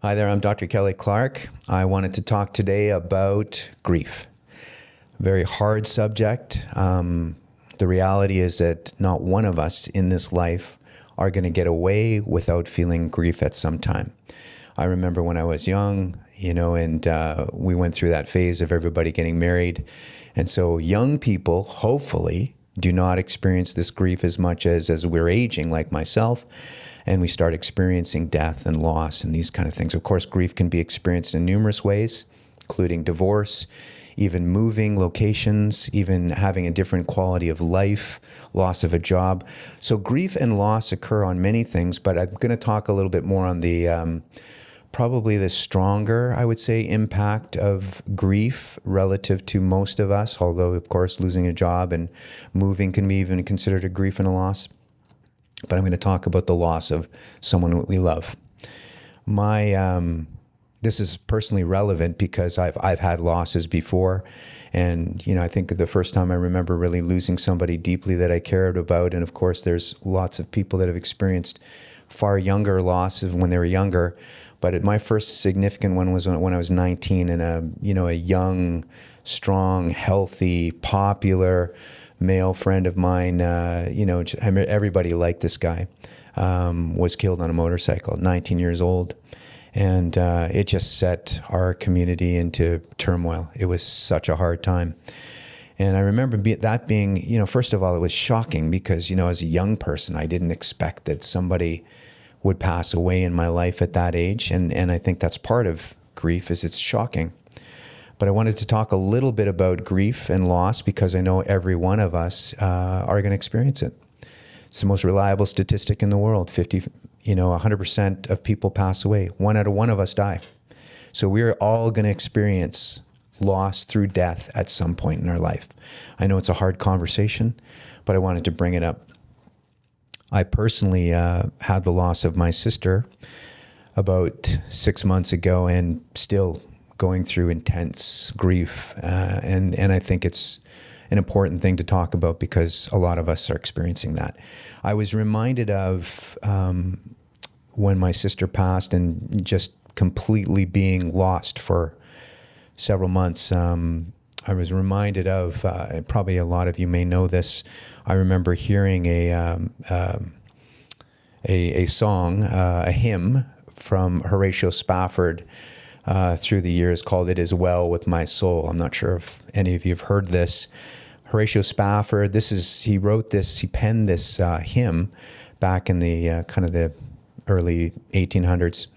Hi there, I'm Dr. Kelly Clarke. I wanted to talk today about grief. Very hard subject. The reality is that not one of us in this life are going to get away without feeling grief at some time. I remember when I was young, and we went through that phase of everybody getting married. And so young people, hopefully, do not experience this grief as much as we're aging, like myself, and we start experiencing death and loss and these kind of things. Of course, grief can be experienced in numerous ways, including divorce, even moving locations, even having a different quality of life, loss of a job. So grief and loss occur on many things, but I'm going to talk a little bit more on the probably the stronger, I would say, impact of grief relative to most of us, although, of course, losing a job and moving can be even considered a grief and a loss. But I'm going to talk about the loss of someone we love. This is personally relevant because I've had losses before. And, I think the first time I remember really losing somebody deeply that I cared about, and of course, there's lots of people that have experienced far younger losses when they were younger. But my first significant one was when I was 19, and a young, strong, healthy, popular male friend of mine, everybody liked this guy, was killed on a motorcycle, 19 years old. And it just set our community into turmoil. It was such a hard time. And I remember that being, first of all, it was shocking because, as a young person, I didn't expect that somebody would pass away in my life at that age. And I think that's part of grief, is it's shocking. But I wanted to talk a little bit about grief and loss because I know every one of us are going to experience it. It's the most reliable statistic in the world. 100% of people pass away. 1 out of 1 of us die. So we're all going to experience loss through death at some point in our life. I know it's a hard conversation, but I wanted to bring it up. I personally had the loss of my sister about 6 months ago and still going through intense grief. And I think it's an important thing to talk about because a lot of us are experiencing that. I was reminded of when my sister passed and just completely being lost for several months. I was reminded of, probably a lot of you may know this, I remember hearing a song, a hymn from Horatio Spafford through the years called "It Is Well With My Soul." I'm not sure if any of you have heard this. Horatio Spafford, he penned this hymn back in the kind of the early 1800s.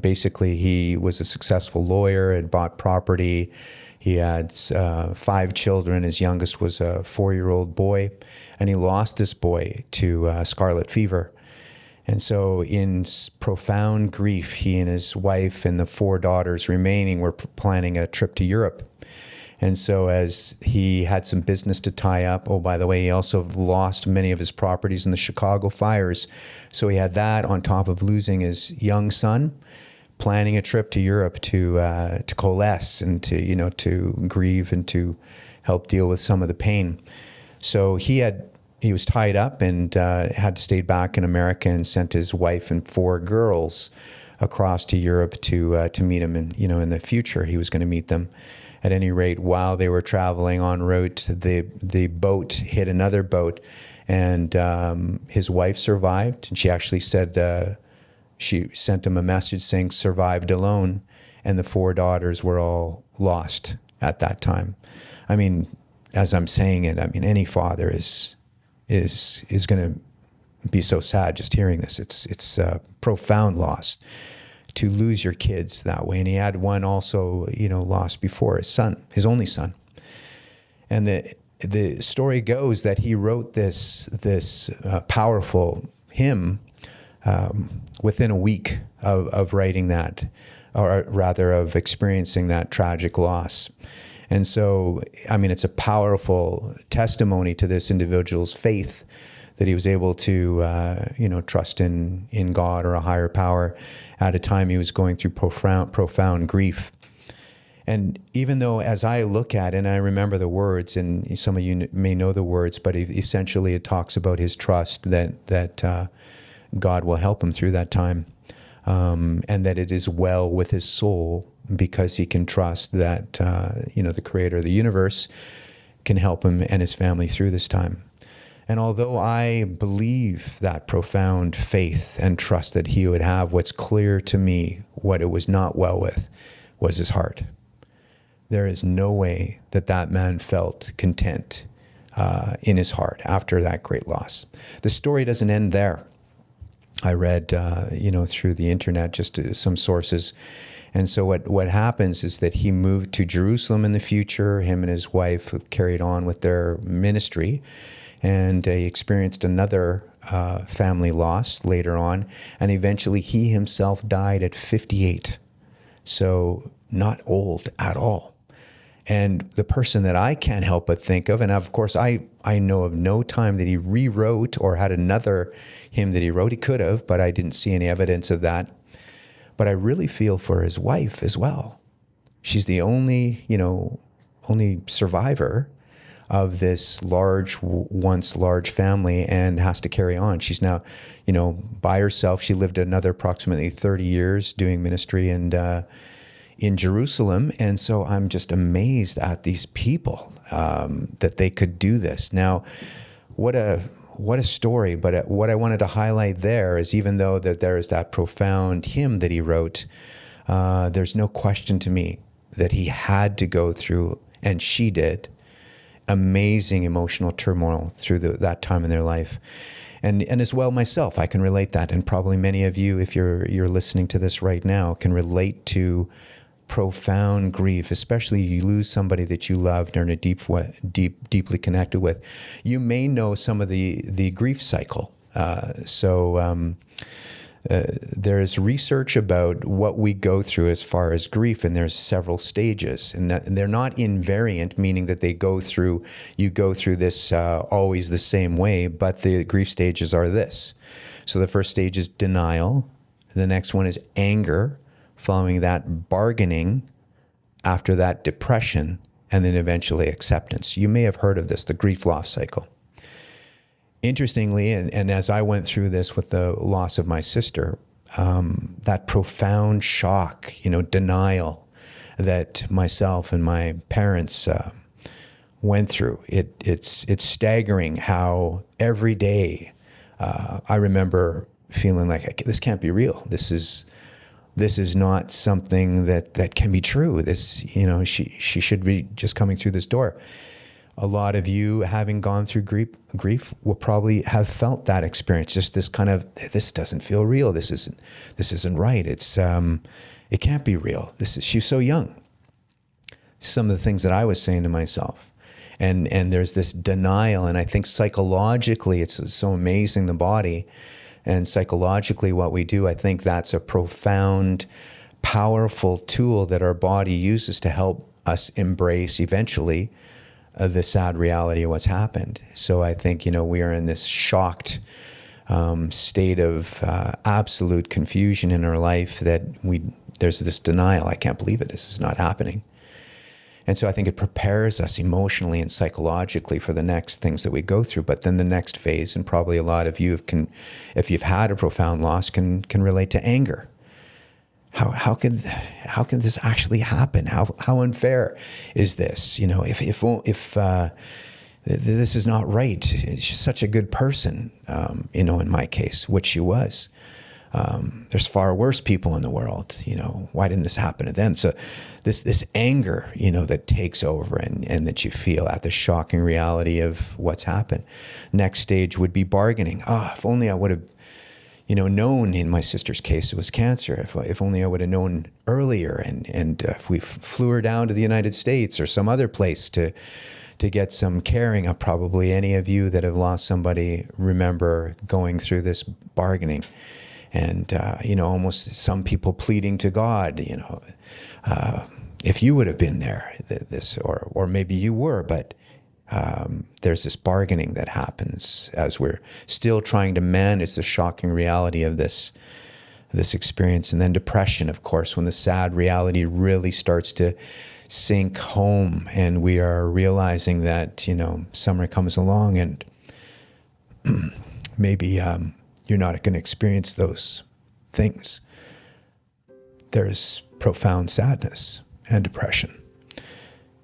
Basically he was a successful lawyer, had bought property. He had 5 children. His youngest was a 4-year-old boy, and he lost this boy to scarlet fever. And so in profound grief, he and his wife and the 4 daughters remaining were planning a trip to Europe. And so as he had some business to tie up, oh, by the way, he also lost many of his properties in the Chicago fires. So he had that on top of losing his young son, planning a trip to Europe to coalesce and to grieve and to help deal with some of the pain. So he was tied up and had to stay back in America and sent his wife and 4 girls across to Europe to meet him. And, in the future, he was going to meet them. At any rate, while they were traveling en route, the boat hit another boat, and his wife survived. And she actually said, she sent him a message saying, "Survived alone," and the 4 daughters were all lost at that time. I mean, as I'm saying it, any father is going to be so sad just hearing this. It's a profound loss to lose your kids that way. And he had one also, lost before, his son, his only son. And the story goes that he wrote this powerful hymn within a week of writing that, or rather of experiencing that tragic loss. And so, it's a powerful testimony to this individual's faith that he was able to, trust in God or a higher power at a time he was going through profound grief. And even though, as I look at it, and I remember the words, and some of you may know the words, but essentially it talks about his trust that God will help him through that time. and that it is well with his soul because he can trust that, the creator of the universe can help him and his family through this time. And although I believe that profound faith and trust that he would have, what's clear to me, what it was not well with, was his heart. There is no way that that man felt content in his heart after that great loss. The story doesn't end there. I read, through the internet, just some sources. And so what happens is that he moved to Jerusalem in the future. Him and his wife have carried on with their ministry. And he experienced another family loss later on. And eventually he himself died at 58. So not old at all. And the person that I can't help but think of, and of course I know of no time that he rewrote or had another hymn that he wrote. He could have, but I didn't see any evidence of that. But I really feel for his wife as well. She's the only survivor of this once large family and has to carry on. She's now, by herself. She lived another approximately 30 years doing ministry and in Jerusalem. And so I'm just amazed at these people that they could do this. Now, what a story. But what I wanted to highlight there is, even though that there is that profound hymn that he wrote, there's no question to me that he had to go through, and she did, amazing emotional turmoil through that time in their life. And as well myself, I can relate that. And probably many of you, if you're listening to this right now, can relate to profound grief, especially you lose somebody that you loved or in a deeply connected with. You may know some of the grief cycle. There's research about what we go through as far as grief, and there's several stages, and they're not invariant, meaning that you go through this always the same way, but the grief stages are this. So the first stage is denial. The next one is anger. Following that, bargaining. After that, depression, and then eventually acceptance. You may have heard of this, the grief loss cycle. Interestingly, and as I went through this with the loss of my sister, that profound shock, denial that myself and my parents went through, it's staggering how every day I remember feeling like, this can't be real. This is not something that can be true. She should be just coming through this door. A lot of you, having gone through grief, will probably have felt that experience. Just this kind of, this doesn't feel real. This isn't right. It can't be real. She's so young. Some of the things that I was saying to myself, and there's this denial. And I think psychologically, it's so amazing, the body. And psychologically, what we do, I think that's a profound, powerful tool that our body uses to help us embrace eventually the sad reality of what's happened. So I think, we are in this shocked state of absolute confusion in our life that there's this denial. I can't believe it. This is not happening. And so I think it prepares us emotionally and psychologically for the next things that we go through. But then the next phase, and probably a lot of you if you've had a profound loss, can relate to anger. How can this actually happen? How unfair is this? If this is not right. She's such a good person, in my case, which she was. There's far worse people in the world. Why didn't this happen to them? So this anger, that takes over and that you feel at the shocking reality of what's happened. Next stage would be bargaining. If only I would have, known. In my sister's case, it was cancer. If only I would have known earlier, and if we flew her down to the United States or some other place to get some caring. Probably any of you that have lost somebody remember going through this bargaining. And, almost some people pleading to God, if you would have been there, or maybe you were, but there's this bargaining that happens as we're still trying to manage the shocking reality of this experience. And then depression, of course, when the sad reality really starts to sink home and we are realizing that, summer comes along and maybe you're not going to experience those things. There's profound sadness and depression.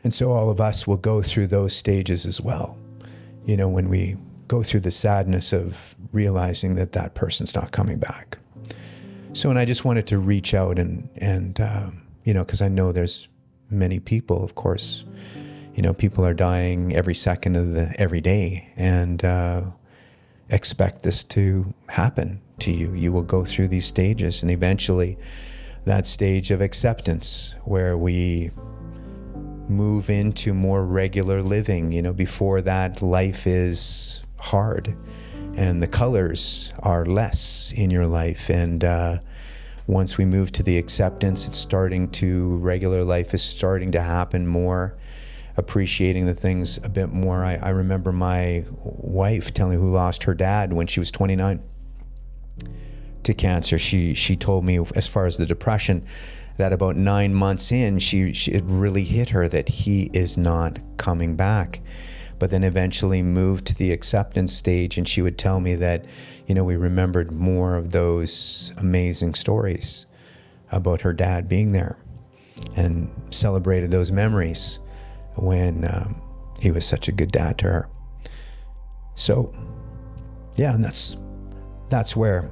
And so all of us will go through those stages as well. You know, when we go through the sadness of realizing that that person's not coming back. So, and I just wanted to reach out and you know, because I know there's many people, of course, you know, people are dying every second of every day, and expect this to happen to you. You will go through these stages, and eventually that stage of acceptance where we move into more regular living. You know, before that, life is hard and the colors are less in your life. And once we move to the acceptance, regular life is starting to happen more, appreciating the things a bit more. I remember my wife telling me, who lost her dad when she was 29 to cancer. She told me, as far as the depression, that about 9 months in, it really hit her that he is not coming back. But then eventually moved to the acceptance stage, and she would tell me that, you know, we remembered more of those amazing stories about her dad being there, and celebrated those memories when he was such a good dad to her. So, yeah, and that's where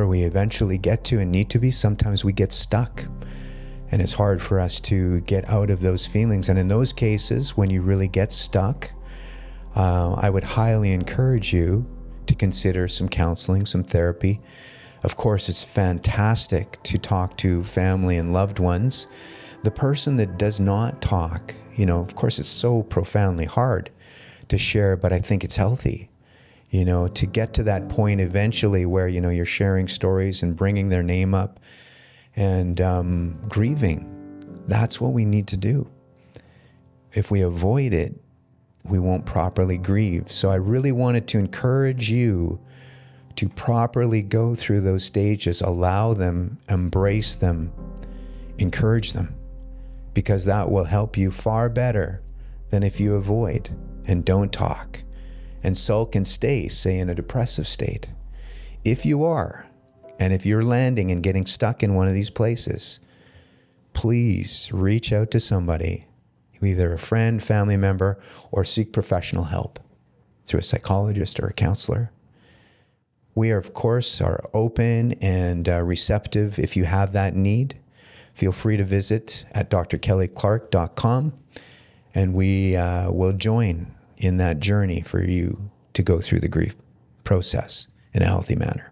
we eventually get to and need to be. Sometimes we get stuck, and it's hard for us to get out of those feelings. And in those cases, when you really get stuck, I would highly encourage you to consider some counseling, some therapy. Of course, it's fantastic to talk to family and loved ones. The person that does not talk, you know, of course, it's so profoundly hard to share, but I think it's healthy, you know, to get to that point eventually where, you know, you're sharing stories and bringing their name up and grieving. That's what we need to do. If we avoid it, we won't properly grieve. So I really wanted to encourage you to properly go through those stages, allow them, embrace them, encourage them, because that will help you far better than if you avoid and don't talk and sulk and stay, say, in a depressive state. If you are, and if you're landing and getting stuck in one of these places, please reach out to somebody, either a friend, family member, or seek professional help through a psychologist or a counselor. We are, of course, open and receptive. If you have that need, feel free to visit at drkellyclarke.com, and we will join in that journey for you to go through the grief process in a healthy manner.